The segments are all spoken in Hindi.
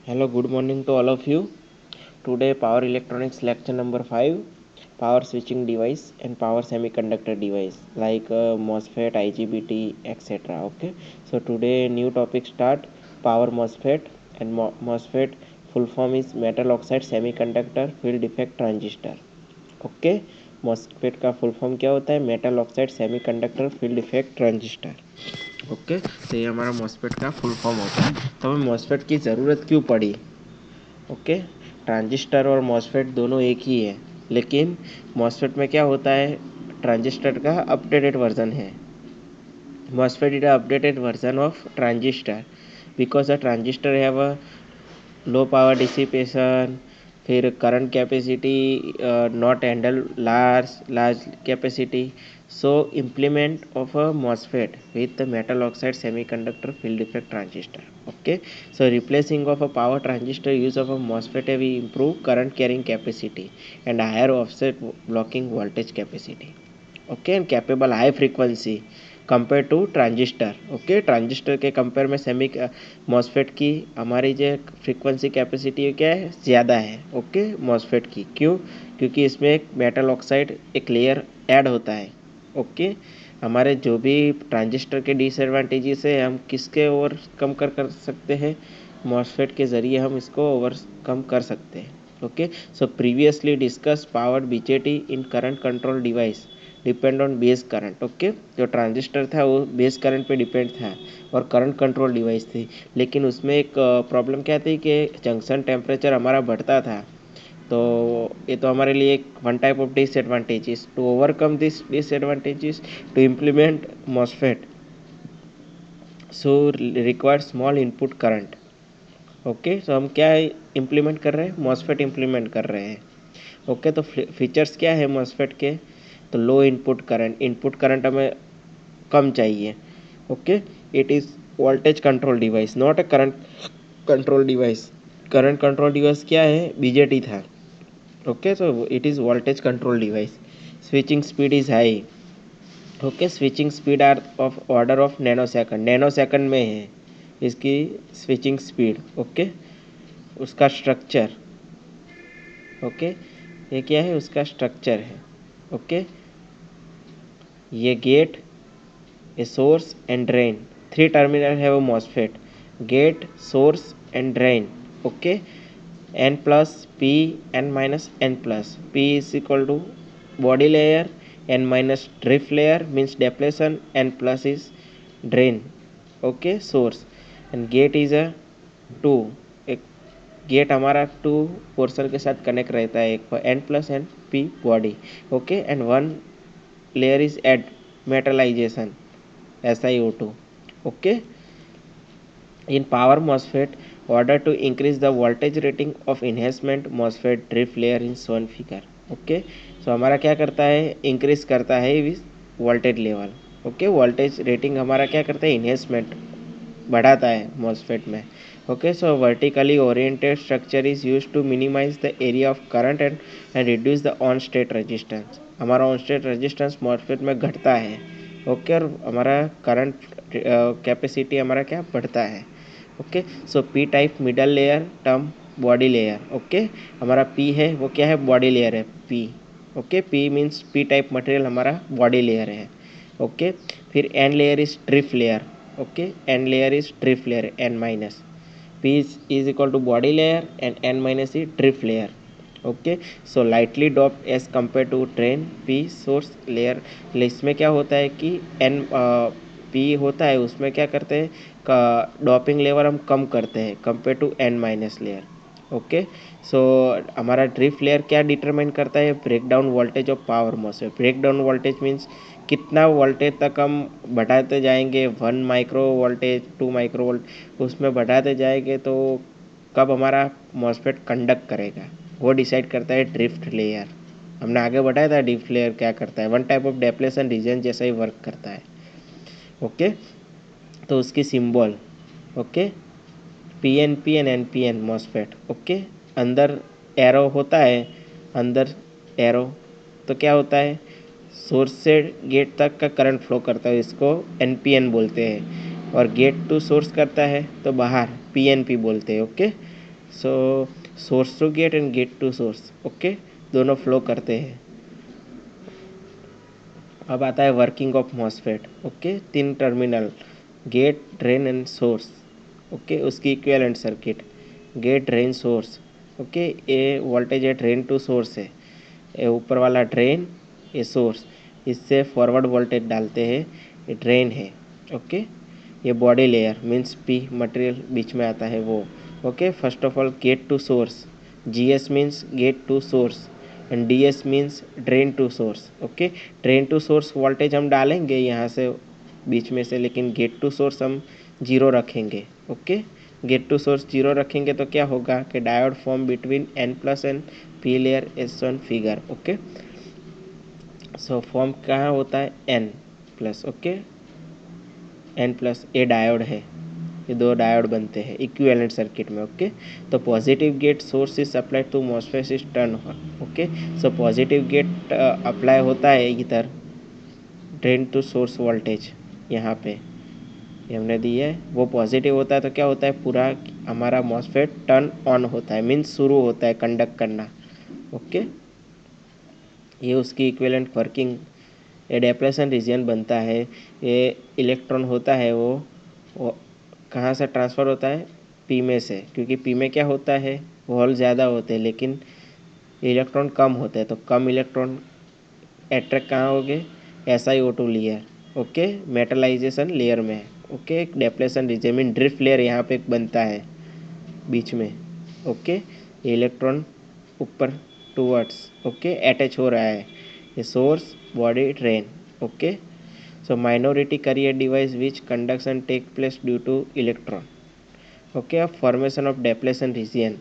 Hello, good morning to all of you. Today, power electronics lecture number 5, power switching device and power semiconductor device like MOSFET, IGBT, etc. Okay, so today new topic start power MOSFET and MOSFET full form is metal oxide semiconductor field effect transistor. Okay, MOSFET का फुल फॉर्म क्या होता है? Metal oxide semiconductor field effect transistor. Okay, तो ये हमारा मॉस्फेट का फुल फॉर्म होता है। तो हमें मॉस्फेट की ज़रूरत क्यों पड़ी? ओके, ट्रांजिस्टर और मॉस्फेट दोनों एक ही है, लेकिन मॉस्फेट में क्या होता है? ट्रांजिस्टर का अपडेटेड वर्जन है। MOSFET is an updated version of transistor because the transistor have a low power dissipation, फिर current capacity not handle large capacity. So implement of a MOSFET with the metal oxide semiconductor field effect transistor. Okay, so replacing of a power transistor, use of a MOSFET will improve current carrying capacity and higher offset blocking voltage capacity. Okay, and capable high frequency compare to transistor. Okay, transistor के कंपेयर में सेमी मॉस्फेट की हमारी जो फ्रीक्वेंसी कैपेसिटी क्या है? ज़्यादा है। ओके, मॉस्फेट की क्यों? क्योंकि इसमें एक मेटल ऑक्साइड एक लेयर ऐड होता है। ओके, हमारे जो भी ट्रांजिस्टर के डिसएडवांटेजेस है हम किसके ओवरकम कर सकते हैं? मॉस्फेट के ज़रिए हम इसको ओवरकम कर सकते हैं। Okay, so previously discuss power BJT in current control device depend on base current. Okay, जो ट्रांजिस्टर था वो बेस करंट पे डिपेंड था और करंट कंट्रोल डिवाइस थी, लेकिन उसमें एक प्रॉब्लम क्या थी कि जंक्शन टेम्परेचर हमारा बढ़ता था। तो ये तो हमारे लिए एक one type of disadvantages. To overcome this disadvantages, to implement MOSFET so required small input current. Okay, so हम क्या इम्प्लीमेंट कर रहे हैं? मॉस्फेट इम्प्लीमेंट कर रहे हैं। ओके, तो फीचर्स क्या है मॉस्फेट के? तो लो इनपुट करंट हमें कम चाहिए। Okay, it is voltage control device not a current control device. Current control device क्या है? बीजेटी था। Okay, so it is voltage control device. Switching speed is high. Okay, switching speed are of order of nanosecond में है इसकी स्विचिंग स्पीड। ओके, उसका स्ट्रक्चर। ओके, ये क्या है? उसका स्ट्रक्चर है। ओके, ये gate, a source and drain. Three terminal have a MOSFET: gate, source and drain. Okay, n plus p, n minus n plus. P is equal to body layer, n minus drift layer means depletion, n plus is drain. Okay, source and gate is a 2. एक गेट हमारा 2 पोर्शन के साथ कनेक्ट रहता है, एक n plus n p body. Okay, and one layer is add metallisation SiO2. Okay, in power MOSFET, order to increase the voltage rating of enhancement MOSFET drift layer in shown figure. Okay, so हमारा क्या करता है? इंक्रीज करता है with voltage level. Okay, voltage rating हमारा क्या करता है? इन्हेंसमेंट बढ़ाता है मॉस्फेट में। Okay, so vertically oriented structure is use to minimise the area of current and reduce the on state resistance. हमारा ऑन स्टेट रेजिस्टेंस मॉस्फेट में घटता है। ओके, और हमारा करंट कैपेसिटी हमारा क्या बढ़ता है। Okay, so P type middle layer term body layer. Okay, हमारा पी है वो क्या है? बॉडी लेयर है P. Okay, P means P type material हमारा बॉडी लेयर है। ओके, फिर N layer is drift layer. Okay, N layer is drift layer n minus. P is equal to body layer and n minus is drift layer. Okay, so lightly doped as compare to drain P source layer. इसमें क्या होता है कि एन पी होता है उसमें क्या करते हैं? का डॉपिंग लेवल हम कम करते हैं compare to N minus layer. Okay, so हमारा ड्रिफ्ट लेयर क्या डिटरमाइन करता है? Breakdown voltage of power MOSFET. Breakdown voltage means कितना वोल्टेज तक हम बढ़ाते जाएंगे, 1 माइक्रो वोल्टेज 2 माइक्रो वोल्ट उसमें बढ़ाते जाएंगे तो कब हमारा मॉस्फेट कंडक्ट करेगा वो डिसाइड करता है ड्रिफ्ट लेयर। हमने आगे बढ़ाया था ड्रिफ्ट लेयर क्या करता है? One type of depletion region जैसा ही वर्क करता है। ओके, तो उसकी symbol okay PNP and NPN MOSFET. Okay, अंदर एरो होता है, अंदर एरो तो क्या होता है? सोर्स से गेट तक का करंट फ्लो करता है, इसको NPN बोलते हैं। और गेट टू सोर्स करता है तो बाहर PNP बोलते हैं। Okay, so source to gate and gate to source, okay, दोनों फ्लो करते हैं। अब आता है working of MOSFET, okay, 3 terminal, gate, drain and source, okay, उसकी equivalent circuit, gate, drain, source, okay. ये वोल्टेज है ड्रेन टू सोर्स है, ये ऊपर वाला ड्रेन, ये सोर्स, इससे फॉरवर्ड वोल्टेज डालते हैं, ये ड्रेन है, ओके। ये body layer means P material बीच में आता है वो, okay. First of all gate to source, GS means gate to source and DS means drain to source, okay. Drain to source voltage हम डालेंगे यहाँ से बीच में से, लेकिन गेट टू सोर्स हम जीरो रखेंगे, okay. Gate to source zero रखेंगे तो क्या होगा कि diode form between N plus and P layer S1 figure, okay. So form कहाँ होता है N plus, okay, N plus, a diode है, ये 2 डायोड बनते हैं इक्विवेलेंट सर्किट में, ओके। तो positive gate source is applied to MOSFET is turn on, okay. So positive gate apply होता है इधर, ड्रेन टू सोर्स वोल्टेज यहाँ पे ये हमने दी है, वो पॉजिटिव होता है तो क्या होता है, पूरा हमारा मॉसफेट टर्न ऑन होता है, मीन्स शुरू होता है कंडक्ट करना, ओके। ये उसकी इक्विवेलेंट वर्किंग, ये डेप्लेशन रीजन बनता है, ये इलेक्ट्रॉन होता है वो कहाँ से ट्रांसफ़र होता है, पी में से, क्योंकि पी में क्या होता है, होल ज़्यादा होते हैं लेकिन इलेक्ट्रॉन कम होते हैं, तो कम इलेक्ट्रॉन अट्रैक्ट कहाँ हो गए, SiO2 layer, okay, metallisation layer में, ओके। एक depletion region mean drift layer यहाँ पे बनता है बीच में, ओके। इलेक्ट्रॉन ऊपर टूवर्ड्स, ओके, अटैच हो रहा है, ये source, body, drain, okay. So minority carrier device which conduction take place due to electron, okay. अब फॉर्मेशन ऑफ डेप्लेशन रीजन,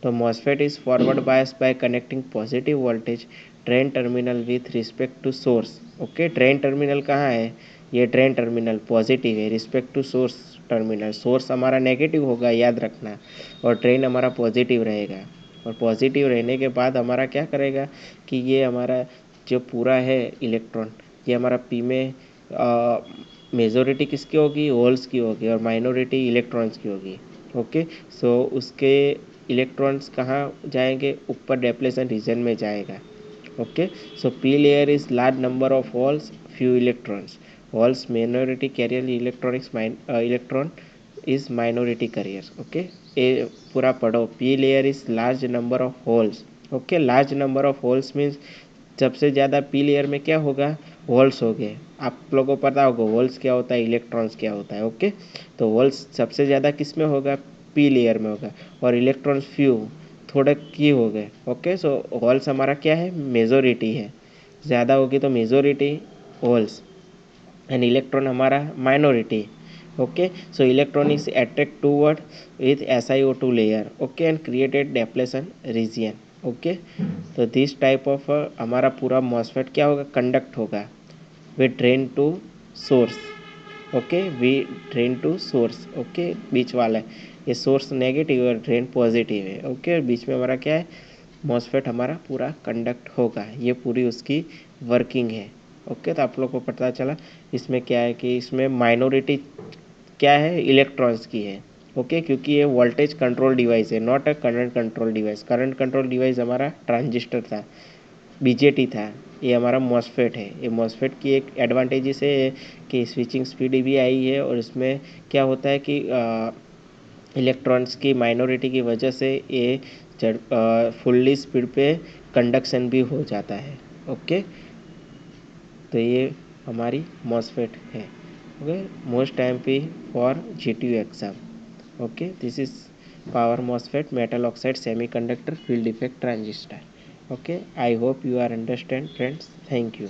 तो MOSFET is forward bias by connecting positive voltage drain terminal with respect to source, okay. Drain terminal कहाँ है, ये ड्रेन टर्मिनल पॉजिटिव है respect to source terminal, source हमारा नेगेटिव होगा याद रखना, और ड्रेन हमारा पॉजिटिव रहेगा, और पॉजिटिव रहने के बाद हमारा क्या करेगा कि ये हमारा जो पूरा है इलेक्ट्रॉन, ये हमारा पी में मेजोरिटी किसकी होगी, होल्स की होगी, और माइनॉरिटी इलेक्ट्रॉन्स की होगी, ओके। सो उसके इलेक्ट्रॉन्स कहाँ जाएंगे, ऊपर डेप्लेशन रीजन में जाएगा, okay. So P layer is large number of holes, few electrons, holes minority carrier electronics electron is minority carrier, okay. ये पूरा पढ़ो, P layer is large number of holes, okay. Large number of holes means सबसे ज़्यादा पी लेयर में क्या होगा, होल्स हो गए, आप लोगों को पता होगा होल्स क्या होता है, इलेक्ट्रॉन्स क्या होता है, ओके। तो होल्स सबसे ज़्यादा किस में होगा, पी लेयर में होगा, और इलेक्ट्रॉन्स फ्यू, थोड़े की हो गए, ओके। सो होल्स हमारा क्या है, मेजोरिटी है, ज़्यादा होगी तो मेजोरिटी होल्स, एंड इलेक्ट्रॉन हमारा minority, okay. So electron is attract toward with SiO2 layer, okay, and created depletion region, okay. तो दिस टाइप ऑफ हमारा पूरा मॉसफेट क्या होगा, कंडक्ट होगा with drain to source, okay, V drain to source, okay, बीच वाला है, ये सोर्स नेगेटिव और ड्रेन पॉजिटिव है, ओके। और बीच में हमारा क्या है, मॉसफेट हमारा पूरा कंडक्ट होगा, ये पूरी उसकी वर्किंग है, ओके। तो आप लोग को पता चला इसमें क्या है कि इसमें माइनॉरिटी क्या है, इलेक्ट्रॉन्स की है, ओके, क्योंकि ये वोल्टेज कंट्रोल डिवाइस है, not a current control device. Current control device हमारा ट्रांजिस्टर था, BJT था, ये हमारा मॉसफेट है। ये मॉसफेट की एक एडवांटेजेस है कि स्विचिंग स्पीड भी आई है, और इसमें क्या होता है कि इलेक्ट्रॉन्स की माइनॉरिटी की वजह से ये फुल्ली स्पीड पे कंडक्शन भी हो जाता है, ओके। तो ये हमारी मॉसफेट है, ओके, मोस्ट टाइम पे for GTU exam, okay. This is power MOSFET metal oxide semiconductor field effect transistor, okay. I hope you are understand friends, thank you.